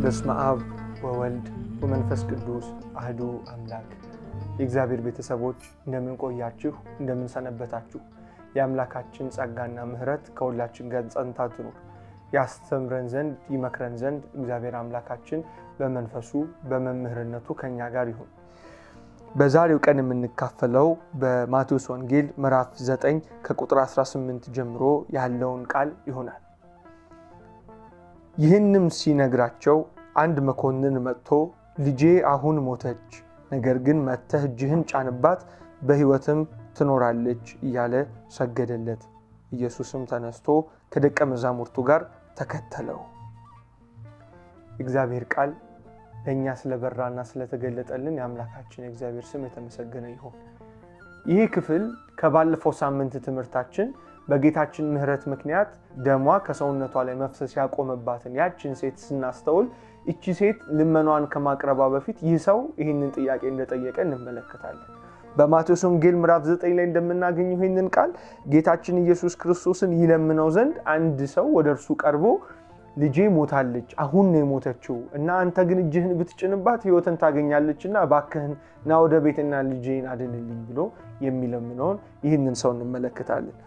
በስመ አብ ወወልድ ወመንፈስ ቅዱስ አሐዱ አምላክ። የእግዚአብሔር ቤተሰቦች እንደምን ቆያችሁ? እንደምን ሰነበታችሁ? የአምላካችን ጸጋና ምሕረት ከሁላችን ጋር ጸንታ ትኑር። ያስተምረን ዘንድ ይመክረን ዘንድ እግዚአብሔር አምላካችን በመንፈሱ በመምህርነቱ ከኛ ጋር ይሁን። በዛሬው ቀን የምንካፈለው በማቴዎስ ወንጌል ምዕራፍ 9 ከቁጥር 18 ጀምሮ ያለውን ቃል ይሆናል። ይህንም ሲነግራቸው አንድ መኮንን መጥቶ ልጄ አሁን ሞተች፣ ነገር ግን መጥተህ እጅህን ጫንባት በሕይወትም ትኖራለች እያለ ሰገደለት። ኢየሱስም ተነስቶ ከደቀ መዛሙርቱ ጋር ተከተለው። እግዚአብሔር ቃል ለእኛ ስለበራና ስለተገለጠልን የአምላካችን የእግዚአብሔር ስም የተመሰገነ ይሁን። ይህ ክፍል ከባለፈው ሳምንት ትምህርታችን በጌታችን ምሕረት ምክንያት ደሟ ከሰውነቷ ላይ መፍሰስ ያቆመባትን ያችን ሴት ስናስተውል እቺ ሴት ልመኗን ከማቅረቧ በፊት ይህ ሰው ይህንን ጥያቄ እንደጠየቀ እንመለከታለን። በማቴዎስ ወንጌል ምዕራፍ 9 ላይ እንደምናገኘው ይህንን ቃል ጌታችን ኢየሱስ ክርስቶስን ይለምነው ዘንድ አንድ ሰው ወደ እርሱ ቀርቦ ልጄ ሞታለች፣ አሁን ነው የሞተችው እና አንተ ግን እጅህን ብትጭንባት ሕይወትን ታገኛለችና እባክህን ና ወደ ቤትና ልጄን አድንልኝ ብሎ የሚለምነውን ይህንን ሰው እንመለከታለን።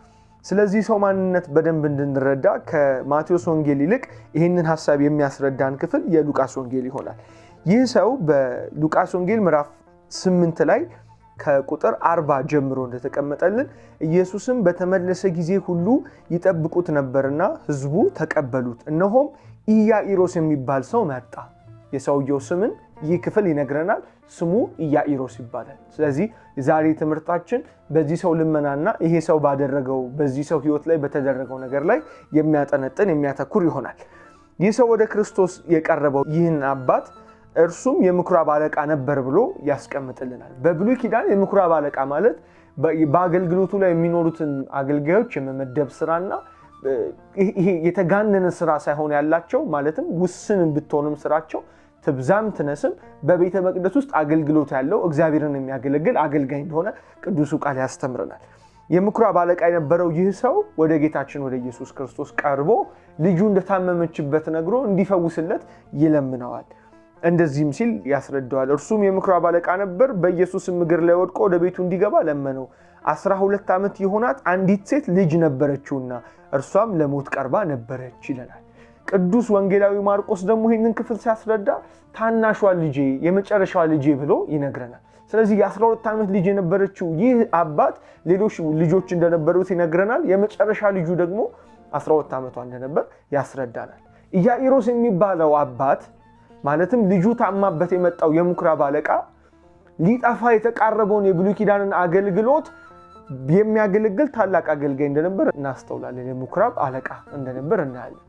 ስለዚህ ሰው ማንነት በደንብ እንድንረዳ ከማቴዎስ ወንጌል ይልቅ ይህንን ሐሳብ የሚያስረዳን ክፍል የሉቃስ ወንጌል ይሆናል። ይህ ሰው በሉቃስ ወንጌል ምዕራፍ 8 ላይ ከቁጥር 40 ጀምሮ እንደተቀመጠልን ኢየሱስም በተመለሰ ጊዜ ሁሉ ይጠብቁት ነበርና ሕዝቡ ተቀበሉት። እነሆም ኢያኢሮስ የሚባል ሰው መጣ። የሰውየው ስምን ይህ ክፍል ይነግረናል። ስሙ ኢያኢሮስ ይባላል። ስለዚህ ዛሬ ትምህርታችን በዚህ ሰው ልመናና ይሄ ሰው ባደረገው በዚህ ሰው ሕይወት ላይ በተደረገው ነገር ላይ የሚያጠነጥን የሚያተኩር ይሆናል። ይህ ሰው ወደ ክርስቶስ የቀረበው ይህን አባት እርሱም የምኩራብ አለቃ ነበር ብሎ ያስቀምጥልናል። በብሉይ ኪዳን የምኩራብ አለቃ ማለት በአገልግሎቱ ላይ የሚኖሩትን አገልጋዮች የመመደብ ስራና ይሄ የተጋነነ ስራ ሳይሆን ያላቸው ማለትም ውስን ብትሆንም ስራቸው ትብዛም ትነስም በቤተ መቅደስ ውስጥ አገልግሎት ያለው እግዚአብሔርን የሚያገለግል አገልጋይ እንደሆነ ቅዱሱ ቃል ያስተምረናል። የምኩራብ አለቃ የነበረው ይህ ሰው ወደ ጌታችን ወደ ኢየሱስ ክርስቶስ ቀርቦ ልጁ እንደታመመችበት ነግሮ እንዲፈውስለት ይለምነዋል። እንደዚህም ሲል ያስረዳዋል። እርሱም የምኩራብ አለቃ ነበር። በኢየሱስም እግር ላይ ወድቆ ወደ ቤቱ እንዲገባ ለመነው። 12 ዓመት የሆናት አንዲት ሴት ልጅ ነበረችውና እርሷም ለሞት ቀርባ ነበረች ይለናል። ቅዱስ ወንጌላዊ ማርቆስ ደግሞ ይህንን ክፍል ሲያስረዳ ታናሿ ልጄ የመጨረሻዋ ልጄ ብሎ ይነግረናል። ስለዚህ የ12 ዓመት ልጅ የነበረችው ይህ አባት ሌሎች ልጆች እንደነበሩት ይነግረናል። የመጨረሻ ልጁ ደግሞ 12 ዓመቷ እንደነበር ያስረዳናል። ኢያኢሮስ የሚባለው አባት ማለትም ልጁ ታማበት የመጣው የምኩራብ አለቃ ሊጠፋ የተቃረበውን የብሉይ ኪዳንን አገልግሎት የሚያገለግል ታላቅ አገልጋይ እንደነበር እናስተውላለን። የምኩራብ አለቃ እንደነበር እናያለን።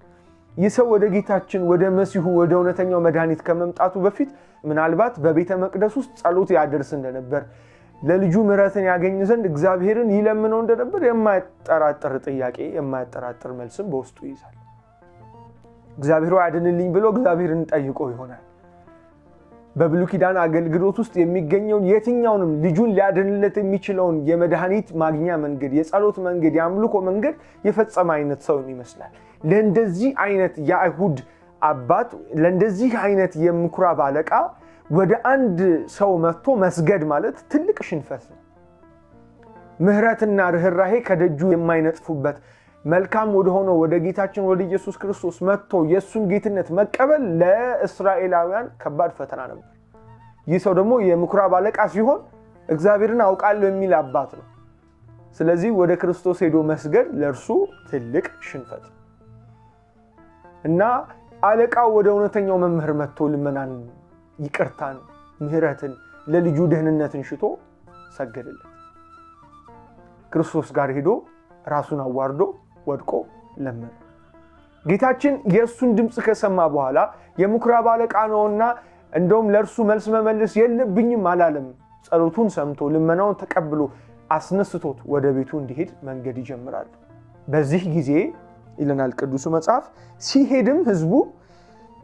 ይህ ሰው ወደ ጌታችን ወደ መሲሁ ወደ እውነተኛው መድኃኒት ከመምጣቱ በፊት ምናልባት በቤተ መቅደስ ውስጥ ጸሎት ያደርስ እንደነበር፣ ለልጁ ምሕረትን ያገኝ ዘንድ እግዚአብሔርን ይለምነው እንደነበር የማያጠራጥር ጥያቄ የማያጠራጥር መልስም በውስጡ ይይዛል። እግዚአብሔር ያድንልኝ ብሎ እግዚአብሔርን ጠይቆ ይሆናል። በብሉይ ኪዳን አገልግሎት ውስጥ የሚገኘውን የትኛውንም ልጁን ሊያድንለት የሚችለውን የመድኃኒት ማግኛ መንገድ፣ የጸሎት መንገድ፣ የአምልኮ መንገድ የፈጸመ አይነት ሰው ይመስላል። ለእንደዚህ አይነት የአይሁድ አባት ለእንደዚህ አይነት የምኩራብ አለቃ ወደ አንድ ሰው መጥቶ መስገድ ማለት ትልቅ ሽንፈት ነው። ምሕረትና ርኅራሄ ከደጁ የማይነጥፉበት መልካም ወደ ሆነው ወደ ጌታችን ወደ ኢየሱስ ክርስቶስ መጥቶ የእሱን ጌትነት መቀበል ለእስራኤላውያን ከባድ ፈተና ነበር። ይህ ሰው ደግሞ የምኩራብ አለቃ ሲሆን እግዚአብሔርን አውቃለሁ የሚል አባት ነው። ስለዚህ ወደ ክርስቶስ ሄዶ መስገድ ለእርሱ ትልቅ ሽንፈት እና አለቃው ወደ እውነተኛው መምህር መጥቶ ልመናን፣ ይቅርታን፣ ምሕረትን ለልጁ ደህንነትን ሽቶ ሰገደለት። ክርስቶስ ጋር ሄዶ ራሱን አዋርዶ ወድቆ ለመነ። ጌታችን የእሱን ድምፅ ከሰማ በኋላ የምኩራብ አለቃ ነውና እንደውም ለእርሱ መልስ መመለስ የለብኝም አላለም። ጸሎቱን ሰምቶ ልመናውን ተቀብሎ አስነስቶት ወደ ቤቱ እንዲሄድ መንገድ ይጀምራል። በዚህ ጊዜ ይለናል ቅዱሱ መጽሐፍ፣ ሲሄድም ሕዝቡ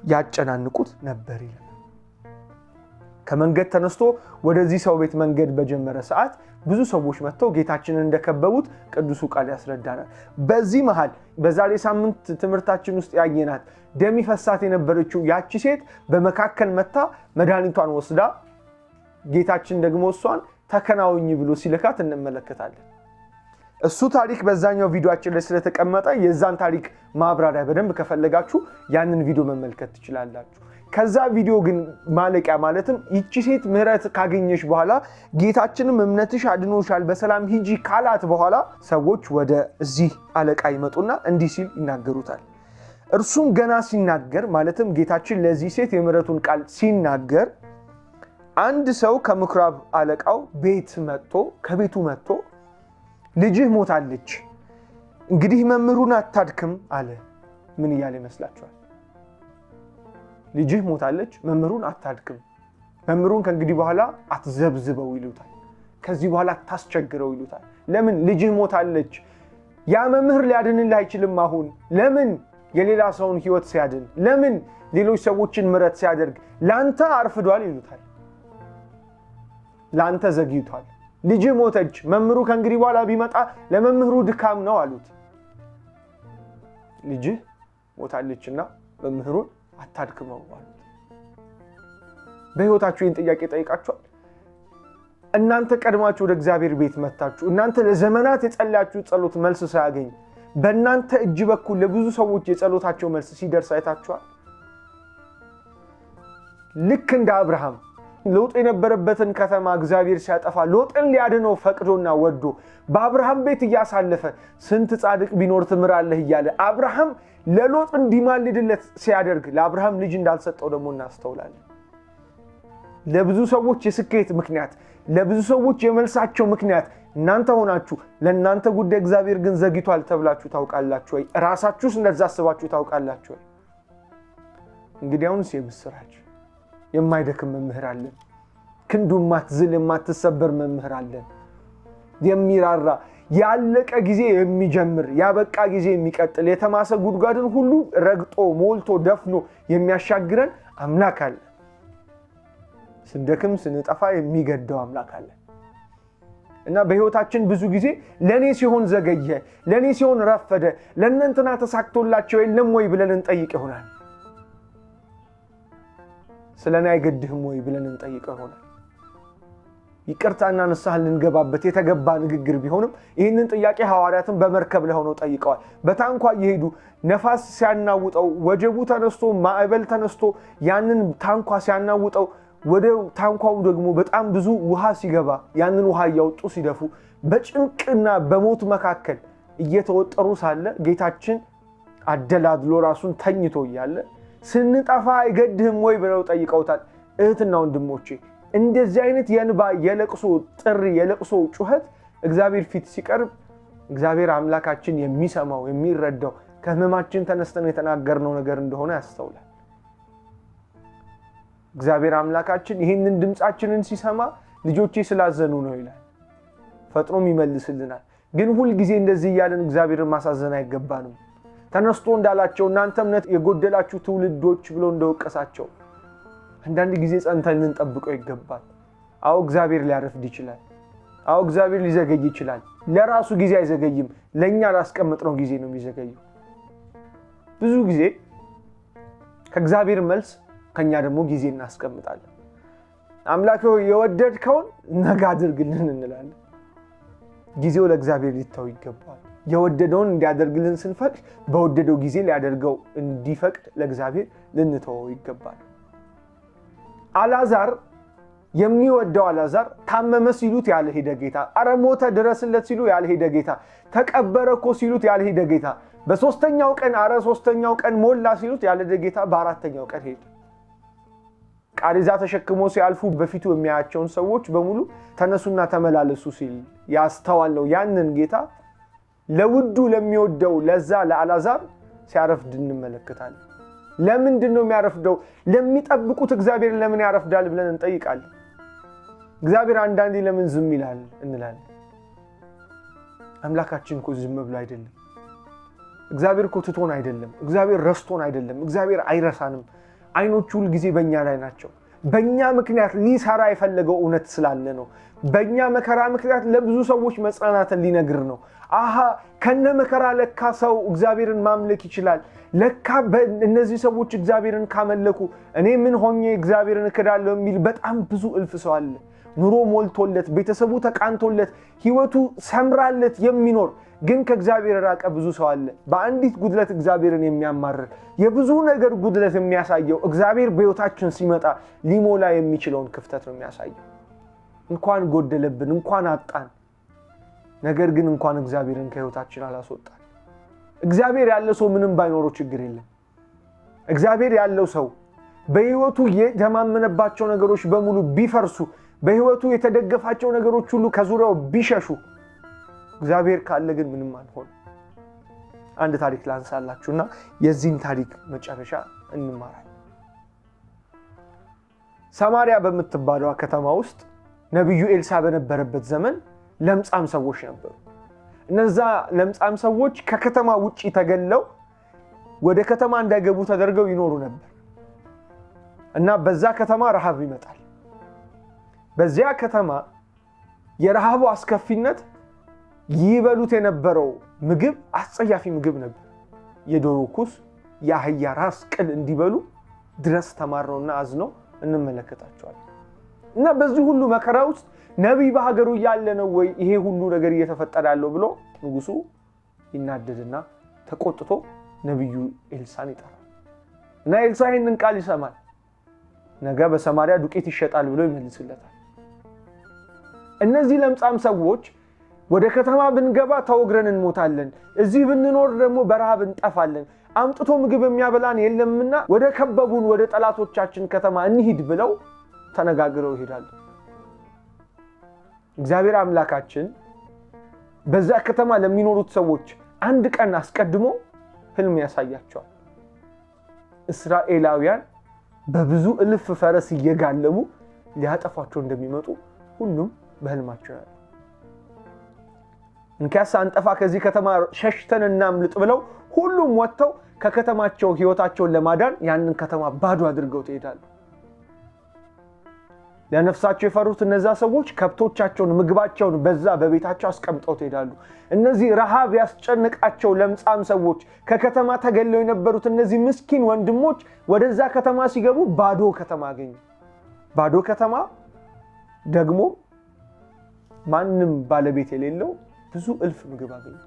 ያጨናንቁት ነበር ይለናል። ከመንገድ ተነስቶ ወደዚህ ሰው ቤት መንገድ በጀመረ ሰዓት ብዙ ሰዎች መጥተው ጌታችንን እንደከበቡት ቅዱሱ ቃል ያስረዳናል። በዚህ መሃል በዛሬ ሳምንት ትምህርታችን ውስጥ ያየናት ደም ይፈሳት የነበረችው ያቺ ሴት በመካከል መታ መድኃኒቷን ወስዳ ጌታችን ደግሞ እሷን ተከናውኝ ብሎ ሲልካት እንመለከታለን። እሱ ታሪክ በዛኛው ቪዲዮአችን ላይ ስለተቀመጠ የዛን ታሪክ ማብራሪያ በደንብ ከፈለጋችሁ ያንን ቪዲዮ መመልከት ትችላላችሁ። ከዛ ቪዲዮ ግን ማለቂያ ማለትም ይቺ ሴት ምህረት ካገኘሽ በኋላ ጌታችንም እምነትሽ አድኖሻል በሰላም ሂጂ ካላት በኋላ ሰዎች ወደ እዚህ አለቃ ይመጡና እንዲህ ሲል ይናገሩታል። እርሱም ገና ሲናገር ማለትም ጌታችን ለዚህ ሴት የምህረቱን ቃል ሲናገር አንድ ሰው ከምኩራብ አለቃው ከቤቱ መጥቶ ልጅህ ሞታለች፣ እንግዲህ መምህሩን አታድክም አለ። ምን እያለ ይመስላችኋል? ልጅህ ሞታለች፣ መምህሩን አታድክም። መምህሩን ከእንግዲህ በኋላ አትዘብዝበው ይሉታል። ከዚህ በኋላ አታስቸግረው ይሉታል። ለምን? ልጅህ ሞታለች። ያ መምህር ሊያድንልህ አይችልም። አሁን ለምን? የሌላ ሰውን ህይወት ሲያድን፣ ለምን? ሌሎች ሰዎችን ምህረት ሲያደርግ ላንተ አርፍዷል ይሉታል። ላንተ ዘግይቷል። ልጅህ ሞተች፣ መምህሩ ከእንግዲህ በኋላ ቢመጣ ለመምህሩ ድካም ነው አሉት። ልጅህ ሞታለችና መምህሩን አታድክመው አሉት። በህይወታችሁ ይህን ጥያቄ ጠይቃችኋል? እናንተ ቀድማችሁ ወደ እግዚአብሔር ቤት መጣችሁ፣ እናንተ ለዘመናት የጸለያችሁ ጸሎት መልስ ሳያገኝ በእናንተ እጅ በኩል ለብዙ ሰዎች የጸሎታቸው መልስ ሲደርስ አይታችኋል? ልክ እንደ አብርሃም ሎጥ የነበረበትን ከተማ እግዚአብሔር ሲያጠፋ ሎጥን ሊያድነው ፈቅዶና ወዶ በአብርሃም ቤት እያሳለፈ ስንት ጻድቅ ቢኖር ትምራለህ እያለ አብርሃም ለሎጥ እንዲማልድለት ሲያደርግ ለአብርሃም ልጅ እንዳልሰጠው ደግሞ እናስተውላለን። ለብዙ ሰዎች የስኬት ምክንያት፣ ለብዙ ሰዎች የመልሳቸው ምክንያት እናንተ ሆናችሁ ለእናንተ ጉዳይ እግዚአብሔር ግን ዘግይቷል ተብላችሁ ታውቃላችሁ ወይ? ራሳችሁስ እንደዛ አስባችሁ ታውቃላችሁ ወይ? እንግዲያውንስ የምስራች የማይደክም መምህር አለን። ክንዱ ማትዝል የማትሰበር መምህር አለን። የሚራራ ያለቀ ጊዜ የሚጀምር ያበቃ ጊዜ የሚቀጥል የተማሰ ጉድጓድን ሁሉ ረግጦ ሞልቶ ደፍኖ የሚያሻግረን አምላክ አለ። ስንደክም ስንጠፋ የሚገደው አምላክ አለ። እና በህይወታችን ብዙ ጊዜ ለኔ ሲሆን ዘገየ፣ ለኔ ሲሆን ረፈደ፣ ለእነንትና ተሳክቶላቸው የለም ወይ ብለን እንጠይቅ ይሆናል። ስለኔ አይገድህም ወይ ብለን እንጠይቅ ይሆናል። ይቅርታና ንስሐ ልንገባበት የተገባ ንግግር ቢሆንም ይህንን ጥያቄ ሐዋርያትን በመርከብ ላይ ሆነው ጠይቀዋል። በታንኳ እየሄዱ ነፋስ ሲያናውጠው፣ ወጀቡ ተነስቶ ማዕበል ተነስቶ ያንን ታንኳ ሲያናውጠው፣ ወደ ታንኳው ደግሞ በጣም ብዙ ውሃ ሲገባ ያንን ውሃ እያወጡ ሲደፉ በጭንቅና በሞት መካከል እየተወጠሩ ሳለ ጌታችን አደላድሎ ራሱን ተኝቶ እያለ ስንጠፋ አይገድህም ወይ ብለው ጠይቀውታል። እህትና ወንድሞቼ እንደዚህ አይነት የንባ የለቅሶ ጥሪ የለቅሶ ጩኸት እግዚአብሔር ፊት ሲቀርብ እግዚአብሔር አምላካችን የሚሰማው የሚረዳው ከህመማችን ተነስተን የተናገርነው ነገር እንደሆነ ያስተውላል። እግዚአብሔር አምላካችን ይህንን ድምጻችንን ሲሰማ ልጆቼ ስላዘኑ ነው ይላል። ፈጥኖም ይመልስልናል። ግን ሁል ጊዜ እንደዚህ እያለን እግዚአብሔርን ማሳዘን አይገባንም። ተነስቶ እንዳላቸው እናንተ እምነት የጎደላችሁ ትውልዶች ብሎ እንደወቀሳቸው አንዳንድ ጊዜ ጸንተን ልንጠብቀው ይገባል። አዎ እግዚአብሔር ሊያረፍድ ይችላል። አዎ እግዚአብሔር ሊዘገይ ይችላል። ለራሱ ጊዜ አይዘገይም። ለኛ ላስቀምጥነው ጊዜ ነው የሚዘገየው። ብዙ ጊዜ ከእግዚአብሔር መልስ ከኛ ደግሞ ጊዜ እናስቀምጣለን። አምላክ ሆይ የወደድከውን ነገ አድርግልን እንላለን። ጊዜው ለእግዚአብሔር ሊተው ይገባል። የወደደውን እንዲያደርግልን ስንፈቅድ በወደደው ጊዜ ሊያደርገው እንዲፈቅድ ለእግዚአብሔር ልንተወው ይገባል። አልዓዛር የሚወደው አልዓዛር ታመመ ሲሉት ያልሄደ ጌታ፣ አረ ሞተ ድረስለት ሲሉ ያልሄደ ጌታ፣ ተቀበረ እኮ ሲሉት ያልሄደ ጌታ፣ በሶስተኛው ቀን አረ ሶስተኛው ቀን ሞላ ሲሉት ያልሄደ ጌታ በአራተኛው ቀን ሄደ። ቃሪዛ ተሸክሞ ሲያልፉ በፊቱ የሚያያቸውን ሰዎች በሙሉ ተነሱና ተመላለሱ ሲል ያስተዋለው ያንን ጌታ ለውዱ ለሚወደው ለዛ ለአልዓዛር ሲያረፍድ እንመለከታለን። ለምንድን ነው የሚያረፍደው? ለሚጠብቁት እግዚአብሔር ለምን ያረፍዳል ብለን እንጠይቃለን። እግዚአብሔር አንዳንዴ ለምን ዝም ይላል እንላለን። አምላካችን እኮ ዝም ብሎ አይደለም። እግዚአብሔር እኮ ትቶን አይደለም። እግዚአብሔር ረስቶን አይደለም። እግዚአብሔር አይረሳንም። አይኖቹ ሁል ጊዜ በእኛ ላይ ናቸው። በእኛ ምክንያት ሊሰራ የፈለገው እውነት ስላለ ነው። በእኛ መከራ ምክንያት ለብዙ ሰዎች መጽናናትን ሊነግር ነው። ከነ መከራ ለካ ሰው እግዚአብሔርን ማምለክ ይችላል። ለካ እነዚህ ሰዎች እግዚአብሔርን ካመለኩ እኔ ምን ሆኜ እግዚአብሔርን እክዳለሁ የሚል በጣም ብዙ እልፍ ሰው አለ። ኑሮ ሞልቶለት፣ ቤተሰቡ ተቃንቶለት፣ ህይወቱ ሰምራለት የሚኖር ግን ከእግዚአብሔር ራቀ ብዙ ሰው አለ። በአንዲት ጉድለት እግዚአብሔርን የሚያማርር የብዙ ነገር ጉድለት የሚያሳየው እግዚአብሔር በህይወታችን ሲመጣ ሊሞላ የሚችለውን ክፍተት ነው የሚያሳየው። እንኳን ጎደለብን፣ እንኳን አጣን፣ ነገር ግን እንኳን እግዚአብሔርን ከህይወታችን አላስወጣን። እግዚአብሔር ያለ ሰው ምንም ባይኖረው ችግር የለም። እግዚአብሔር ያለው ሰው በህይወቱ የተማመነባቸው ነገሮች በሙሉ ቢፈርሱ፣ በህይወቱ የተደገፋቸው ነገሮች ሁሉ ከዙሪያው ቢሸሹ፣ እግዚአብሔር ካለ ግን ምንም አልሆነም። አንድ ታሪክ ላንሳላችሁና የዚህን ታሪክ መጨረሻ እንማራለን። ሰማሪያ በምትባለው ከተማ ውስጥ ነብዩ ኤልሳ በነበረበት ዘመን ለምጻም ሰዎች ነበሩ። እነዛ ለምጻም ሰዎች ከከተማ ውጪ ተገለው ወደ ከተማ እንዳይገቡ ተደርገው ይኖሩ ነበር እና በዛ ከተማ ረሃብ ይመጣል። በዚያ ከተማ የረሃቡ አስከፊነት ይበሉት የነበረው ምግብ አስጸያፊ ምግብ ነበር። የዶሮ ኩስ፣ የአህያ ራስ ቅል እንዲበሉ ድረስ ተማረውና አዝነው እንመለከታቸዋለን። እና በዚህ ሁሉ መከራ ውስጥ ነብይ በሀገሩ ያለ ነው ወይ ይሄ ሁሉ ነገር እየተፈጠረ ያለው ብሎ ንጉሱ ይናደድና ተቆጥቶ ነብዩ ኤልሳን ይጠራል። እና ኤልሳ ይህንን ቃል ይሰማል። ነገ በሰማሪያ ዱቄት ይሸጣል ብሎ ይመልስለታል። እነዚህ ለምጻም ሰዎች ወደ ከተማ ብንገባ ተወግረን እንሞታለን፣ እዚህ ብንኖር ደግሞ በረሃብ እንጠፋለን፣ አምጥቶ ምግብ የሚያበላን የለምና ወደ ከበቡን ወደ ጠላቶቻችን ከተማ እንሂድ ብለው ተነጋግረው ይሄዳሉ። እግዚአብሔር አምላካችን በዛ ከተማ ለሚኖሩት ሰዎች አንድ ቀን አስቀድሞ ህልም ያሳያቸዋል። እስራኤላውያን በብዙ እልፍ ፈረስ እየጋለቡ ሊያጠፋቸው እንደሚመጡ ሁሉም በህልማቸው ያሉ። እንኪያስ አንጠፋ ከዚህ ከተማ ሸሽተን እናምልጥ ብለው ሁሉም ወጥተው ከከተማቸው ህይወታቸውን ለማዳን ያንን ከተማ ባዶ አድርገው ይሄዳሉ። ለነፍሳቸው የፈሩት እነዛ ሰዎች ከብቶቻቸውን፣ ምግባቸውን በዛ በቤታቸው አስቀምጠው ይሄዳሉ። እነዚህ ረሃብ ያስጨነቃቸው ለምጻም ሰዎች ከከተማ ተገለው የነበሩት እነዚህ ምስኪን ወንድሞች ወደዛ ከተማ ሲገቡ ባዶ ከተማ አገኙ። ባዶ ከተማ ደግሞ ማንም ባለቤት የሌለው ብዙ እልፍ ምግብ አገኙ።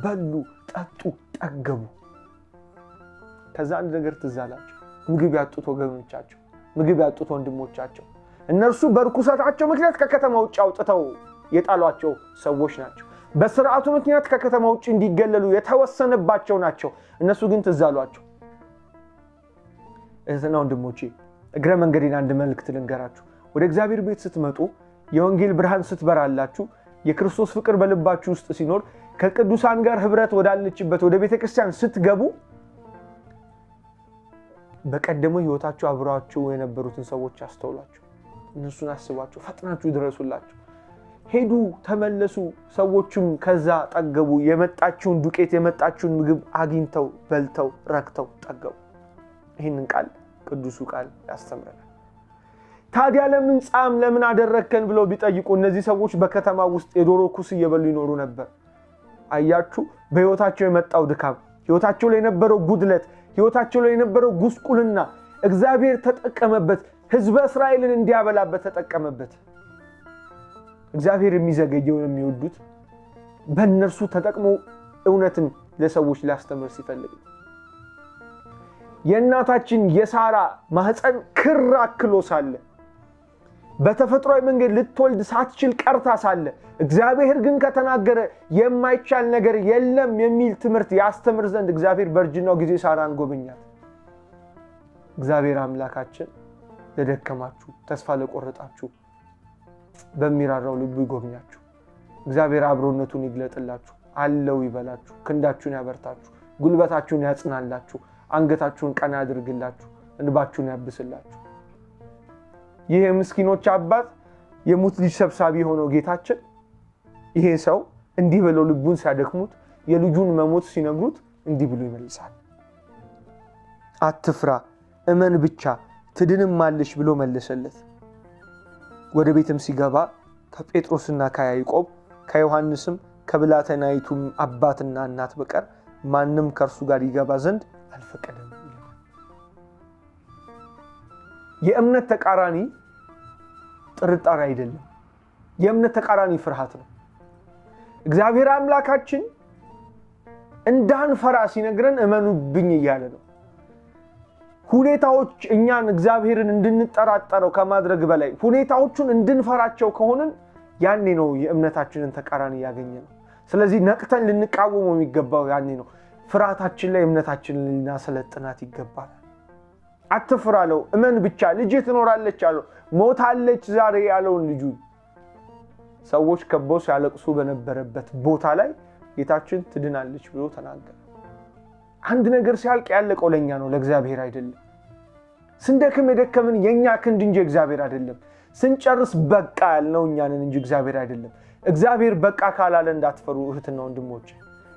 በሉ፣ ጠጡ፣ ጠገቡ። ከዛ አንድ ነገር ትዝ አላቸው። ምግብ ያጡት ወገኖቻቸው፣ ምግብ ያጡት ወንድሞቻቸው እነርሱ በርኩሰታቸው ምክንያት ከከተማ ውጭ አውጥተው የጣሏቸው ሰዎች ናቸው። በስርዓቱ ምክንያት ከከተማ ውጭ እንዲገለሉ የተወሰነባቸው ናቸው። እነሱ ግን ትዝ አሏቸው። እህትና ወንድሞቼ እግረ መንገዴን አንድ መልእክት ልንገራችሁ። ወደ እግዚአብሔር ቤት ስትመጡ የወንጌል ብርሃን ስትበራላችሁ፣ የክርስቶስ ፍቅር በልባችሁ ውስጥ ሲኖር፣ ከቅዱሳን ጋር ህብረት ወዳለችበት ወደ ቤተክርስቲያን ስትገቡ በቀደመው ህይወታችሁ አብራችሁ የነበሩትን ሰዎች አስተውላችሁ እነሱን አስባችሁ ፈጥናችሁ ድረሱላችሁ። ሄዱ፣ ተመለሱ። ሰዎችም ከዛ ጠገቡ። የመጣችውን ዱቄት የመጣችውን ምግብ አግኝተው በልተው ረክተው ጠገቡ። ይህንን ቃል ቅዱሱ ቃል ያስተምረናል። ታዲያ ለምን አደረከን ብለው ቢጠይቁ እነዚህ ሰዎች በከተማ ውስጥ የዶሮ ኩስ እየበሉ ይኖሩ ነበር። አያችሁ፣ በህይወታቸው የመጣው ድካም፣ ህይወታቸው ላይ የነበረው ጉድለት፣ ህይወታቸው ላይ የነበረው ጉስቁልና እግዚአብሔር ተጠቀመበት። ህዝበ እስራኤልን እንዲያበላበት ተጠቀመበት። እግዚአብሔር የሚዘገየውን የሚወዱት በእነርሱ ተጠቅሞ እውነትን ለሰዎች ሊያስተምር ሲፈልግ የእናታችን የሳራ ማህፀን ክር አክሎ ሳለ በተፈጥሯዊ መንገድ ልትወልድ ሳትችል ቀርታ ሳለ እግዚአብሔር ግን ከተናገረ የማይቻል ነገር የለም የሚል ትምህርት ያስተምር ዘንድ እግዚአብሔር በእርጅናው ጊዜ ሳራን ጎበኛት። እግዚአብሔር አምላካችን ለደከማችሁ፣ ተስፋ ለቆረጣችሁ በሚራራው ልቡ ይጎብኛችሁ። እግዚአብሔር አብሮነቱን ይግለጥላችሁ፣ አለው ይበላችሁ፣ ክንዳችሁን ያበርታችሁ፣ ጉልበታችሁን ያጽናላችሁ፣ አንገታችሁን ቀና ያድርግላችሁ፣ እንባችሁን ያብስላችሁ። ይሄ ምስኪኖች አባት የሙት ልጅ ሰብሳቢ ሆኖ ጌታችን ይሄ ሰው እንዲህ ብለው ልቡን ሲያደክሙት የልጁን መሞት ሲነግሩት እንዲህ ብሎ ይመልሳል። አትፍራ፣ እመን ብቻ ትድንማለች ብሎ መለሰለት። ወደ ቤትም ሲገባ ከጴጥሮስና ከያዕቆብ ከዮሐንስም ከብላቴናይቱም አባትና እናት በቀር ማንም ከእርሱ ጋር ይገባ ዘንድ አልፈቀደም። የእምነት ተቃራኒ ጥርጣሬ አይደለም። የእምነት ተቃራኒ ፍርሃት ነው። እግዚአብሔር አምላካችን እንዳንፈራ ሲነግረን እመኑብኝ እያለ ነው። ሁኔታዎች እኛን እግዚአብሔርን እንድንጠራጠረው ከማድረግ በላይ ሁኔታዎቹን እንድንፈራቸው ከሆነን ያኔ ነው የእምነታችንን ተቃራኒ ያገኘነው። ስለዚህ ነቅተን ልንቃወመው የሚገባው ያኔ ነው። ፍርሃታችን ላይ እምነታችንን ልናሰለጥናት ይገባል። አትፍራለው፣ እመን ብቻ። ልጅ ትኖራለች አለው። ሞታለች ዛሬ ያለውን ልጁ ሰዎች ከበው ሲያለቅሱ በነበረበት ቦታ ላይ ጌታችን ትድናለች ብሎ ተናገረ። አንድ ነገር ሲያልቅ ያለቀው ለኛ ነው፣ ለእግዚአብሔር አይደለም። ስንደክም የደከምን የኛ ክንድ እንጂ እግዚአብሔር አይደለም። ስንጨርስ በቃ ያልነው እኛ ነን እንጂ እግዚአብሔር አይደለም። እግዚአብሔር በቃ ካላለ እንዳትፈሩ እህትና ወንድሞቼ።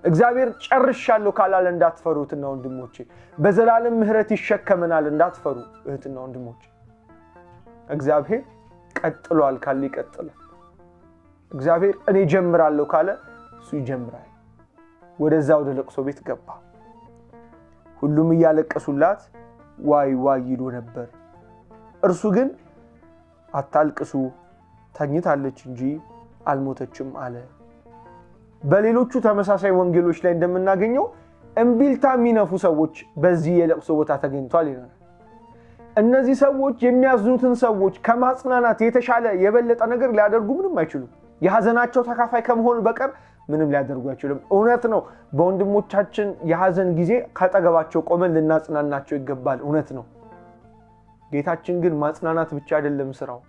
እግዚአብሔር ጨርሻለሁ ካላለ እንዳትፈሩ እህትና ወንድሞቼ። በዘላለም ምህረት ይሸከመናል እንዳትፈሩ እህትና ወንድሞቼ። እግዚአብሔር ቀጥሏል ካለ ይቀጥላል። እግዚአብሔር እኔ ጀምራለሁ ካለ እሱ ይጀምራል። ወደዛ ወደ ለቅሶ ቤት ገባ። ሁሉም እያለቀሱላት ዋይ ዋይ ይሉ ነበር። እርሱ ግን አታልቅሱ፣ ተኝታለች እንጂ አልሞተችም አለ። በሌሎቹ ተመሳሳይ ወንጌሎች ላይ እንደምናገኘው እምቢልታ የሚነፉ ሰዎች በዚህ የለቅሶ ቦታ ተገኝቷል ይላል። እነዚህ ሰዎች የሚያዝኑትን ሰዎች ከማጽናናት የተሻለ የበለጠ ነገር ሊያደርጉ ምንም አይችሉም። የሐዘናቸው ተካፋይ ከመሆን በቀር ምንም ሊያደርጉ አይችሉም። እውነት ነው። በወንድሞቻችን የሐዘን ጊዜ ካጠገባቸው ቆመን ልናጽናናቸው ይገባል። እውነት ነው። ጌታችን ግን ማጽናናት ብቻ አይደለም ስራው።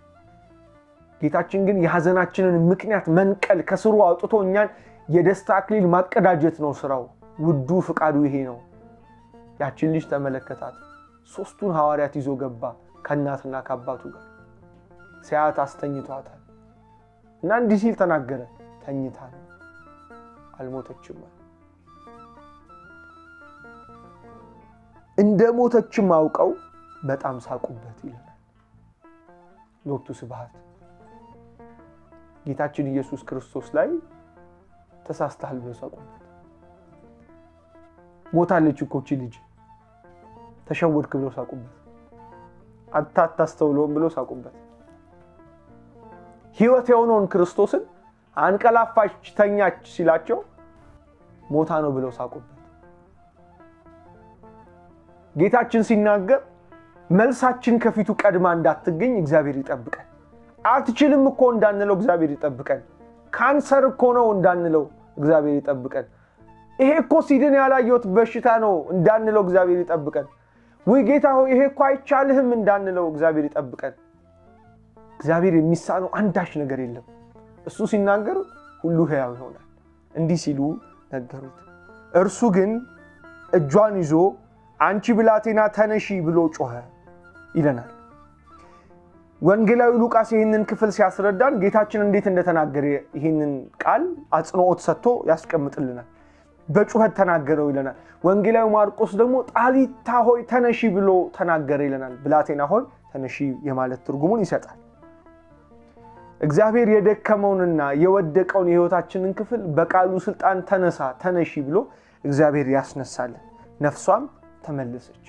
ጌታችን ግን የሐዘናችንን ምክንያት መንቀል ከስሩ አውጥቶ እኛን የደስታ አክሊል ማቀዳጀት ነው ስራው። ውዱ ፍቃዱ ይሄ ነው። ያችን ልጅ ተመለከታት። 3ቱን ሐዋርያት ይዞ ገባ ከእናትና ከአባቱ ጋር። ሲያት አስተኝቷታል እና እንዲህ ሲል ተናገረ፣ ተኝታ ነው አልሞተችም። እንደ ሞተችም አውቀው በጣም ሳቁበት ይላል። ሎቱ ስብሐት። ጌታችን ኢየሱስ ክርስቶስ ላይ ተሳስተሃል ብለው ሳቁበት። ሞታለች እኮ እቺ ልጅ ተሸወድክ ብለው ሳቁበት። አታስተውለውም ብለው ሳቁበት። ሕይወት የሆነውን ክርስቶስን አንቀላፋች ተኛች ሲላቸው ሞታ ነው ብለው ሳቁበት። ጌታችን ሲናገር መልሳችን ከፊቱ ቀድማ እንዳትገኝ እግዚአብሔር ይጠብቀን። አትችልም እኮ እንዳንለው እግዚአብሔር ይጠብቀን። ካንሰር እኮ ነው እንዳንለው እግዚአብሔር ይጠብቀን። ይሄ እኮ ሲድን ያላየሁት በሽታ ነው እንዳንለው እግዚአብሔር ይጠብቀን። ወይ ጌታ ሆይ ይሄ እኮ አይቻልህም እንዳንለው እግዚአብሔር ይጠብቀን። እግዚአብሔር የሚሳነው አንዳች ነገር የለም። እሱ ሲናገር ሁሉ ሕያው ይሆናል። እንዲህ ሲሉ ነገሩት። እርሱ ግን እጇን ይዞ አንቺ ብላቴና ተነሺ ብሎ ጮኸ ይለናል። ወንጌላዊ ሉቃስ ይህንን ክፍል ሲያስረዳን ጌታችን እንዴት እንደተናገረ ይህንን ቃል አጽንዖት ሰጥቶ ያስቀምጥልናል። በጩኸት ተናገረው ይለናል። ወንጌላዊ ማርቆስ ደግሞ ጣሊታ ሆይ ተነሺ ብሎ ተናገረ ይለናል። ብላቴና ሆይ ተነሺ የማለት ትርጉሙን ይሰጣል። እግዚአብሔር የደከመውንና የወደቀውን የሕይወታችንን ክፍል በቃሉ ስልጣን ተነሳ ተነሺ ብሎ እግዚአብሔር ያስነሳልን። ነፍሷም ተመለሰች።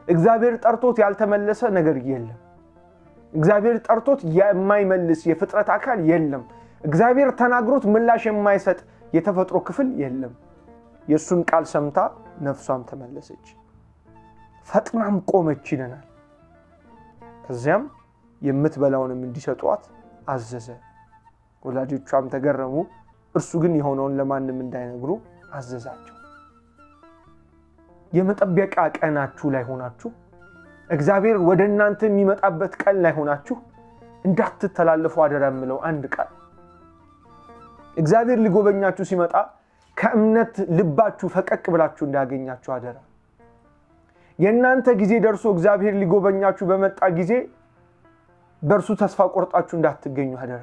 እግዚአብሔር ጠርቶት ያልተመለሰ ነገር የለም። እግዚአብሔር ጠርቶት የማይመልስ የፍጥረት አካል የለም። እግዚአብሔር ተናግሮት ምላሽ የማይሰጥ የተፈጥሮ ክፍል የለም። የእሱን ቃል ሰምታ ነፍሷም ተመለሰች፣ ፈጥናም ቆመች ይለናል። ከዚያም የምትበላውንም እንዲሰጧት አዘዘ። ወላጆቿም ተገረሙ። እርሱ ግን የሆነውን ለማንም እንዳይነግሩ አዘዛቸው። የመጠበቂያ ቀናችሁ ላይ ሆናችሁ እግዚአብሔር ወደ እናንተ የሚመጣበት ቀን ላይ ሆናችሁ እንዳትተላለፉ አደራ የምለው አንድ ቃል። እግዚአብሔር ሊጎበኛችሁ ሲመጣ ከእምነት ልባችሁ ፈቀቅ ብላችሁ እንዳያገኛችሁ አደራ። የእናንተ ጊዜ ደርሶ እግዚአብሔር ሊጎበኛችሁ በመጣ ጊዜ በእርሱ ተስፋ ቆርጣችሁ እንዳትገኙ አደራ።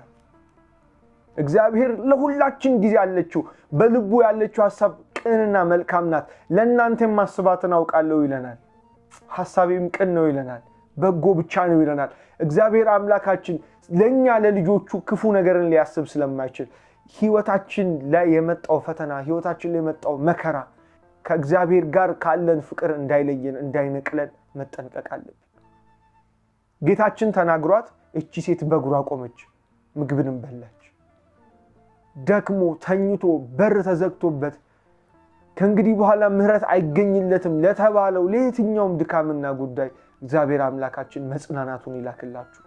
እግዚአብሔር ለሁላችን ጊዜ አለችው። በልቡ ያለችው ሐሳብ ቅንና መልካም ናት። ለእናንተ ማስባትን አውቃለሁ ይለናል። ሐሳቤም ቅን ነው ይለናል። በጎ ብቻ ነው ይለናል። እግዚአብሔር አምላካችን ለኛ ለልጆቹ ክፉ ነገርን ሊያስብ ስለማይችል ህይወታችን ላይ የመጣው ፈተና ህይወታችን ላይ የመጣው መከራ ከእግዚአብሔር ጋር ካለን ፍቅር እንዳይለየን እንዳይነቅለን መጠንቀቅ አለብን። ጌታችን ተናግሯት እቺ ሴት በእግሯ ቆመች፣ ምግብንም በላች። ደክሞ ተኝቶ በር ተዘግቶበት ከእንግዲህ በኋላ ምህረት አይገኝለትም ለተባለው ለየትኛውም ድካምና ጉዳይ እግዚአብሔር አምላካችን መጽናናቱን ይላክላችሁ፣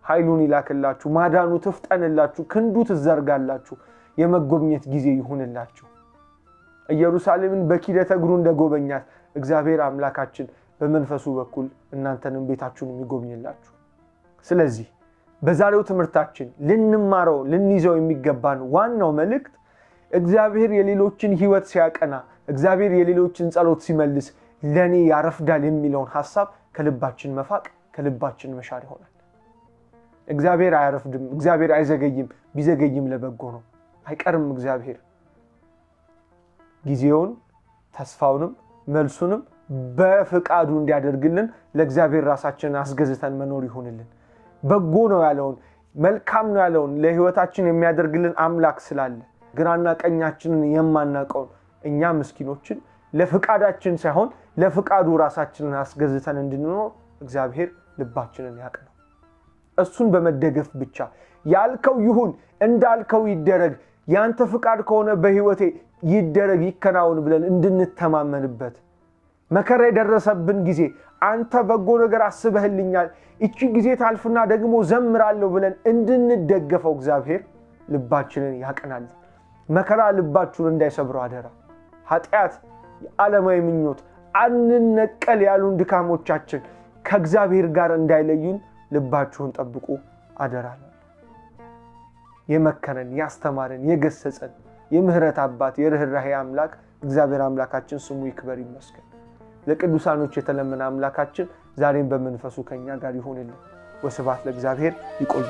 ኃይሉን ይላክላችሁ፣ ማዳኑ ትፍጠንላችሁ፣ ክንዱ ትዘርጋላችሁ፣ የመጎብኘት ጊዜ ይሁንላችሁ። ኢየሩሳሌምን በኪደተ እግሩ እንደጎበኛት እግዚአብሔር አምላካችን በመንፈሱ በኩል እናንተንም ቤታችሁን የሚጎብኝላችሁ። ስለዚህ በዛሬው ትምህርታችን ልንማረው ልንይዘው የሚገባን ዋናው መልእክት እግዚአብሔር የሌሎችን ህይወት ሲያቀና እግዚአብሔር የሌሎችን ጸሎት ሲመልስ ለኔ ያረፍዳል የሚለውን ሐሳብ ከልባችን መፋቅ ከልባችን መሻር ይሆናል። እግዚአብሔር አያረፍድም፣ እግዚአብሔር አይዘገይም፣ ቢዘገይም ለበጎ ነው። አይቀርም። እግዚአብሔር ጊዜውን ተስፋውንም መልሱንም በፍቃዱ እንዲያደርግልን ለእግዚአብሔር ራሳችንን አስገዝተን መኖር ይሁንልን። በጎ ነው ያለውን መልካም ነው ያለውን ለህይወታችን የሚያደርግልን አምላክ ስላለ ግራና ቀኛችንን የማናቀው እኛ ምስኪኖችን ለፍቃዳችን ሳይሆን ለፍቃዱ ራሳችንን አስገዝተን እንድንኖር እግዚአብሔር ልባችንን ያቅነው። እሱን በመደገፍ ብቻ ያልከው ይሁን እንዳልከው ይደረግ ያንተ ፍቃድ ከሆነ በህይወቴ ይደረግ ይከናወን ብለን እንድንተማመንበት መከራ የደረሰብን ጊዜ አንተ በጎ ነገር አስበህልኛል እቺ ጊዜ ታልፍና ደግሞ ዘምራለሁ ብለን እንድንደገፈው እግዚአብሔር ልባችንን ያቀናል። መከራ ልባችሁን እንዳይሰብረው አደራ። ኃጢአት፣ ዓለማዊ ምኞት፣ አንነቀል ያሉን ድካሞቻችን ከእግዚአብሔር ጋር እንዳይለዩን ልባችሁን ጠብቁ አደራ። የመከረን ያስተማረን የገሰጸን የምህረት አባት የርህራሄ አምላክ እግዚአብሔር አምላካችን ስሙ ይክበር ይመስገን። ለቅዱሳኖች የተለመነ አምላካችን ዛሬም በመንፈሱ ከኛ ጋር ይሁንልን። ወስብሐት ለእግዚአብሔር። ይቆዩ።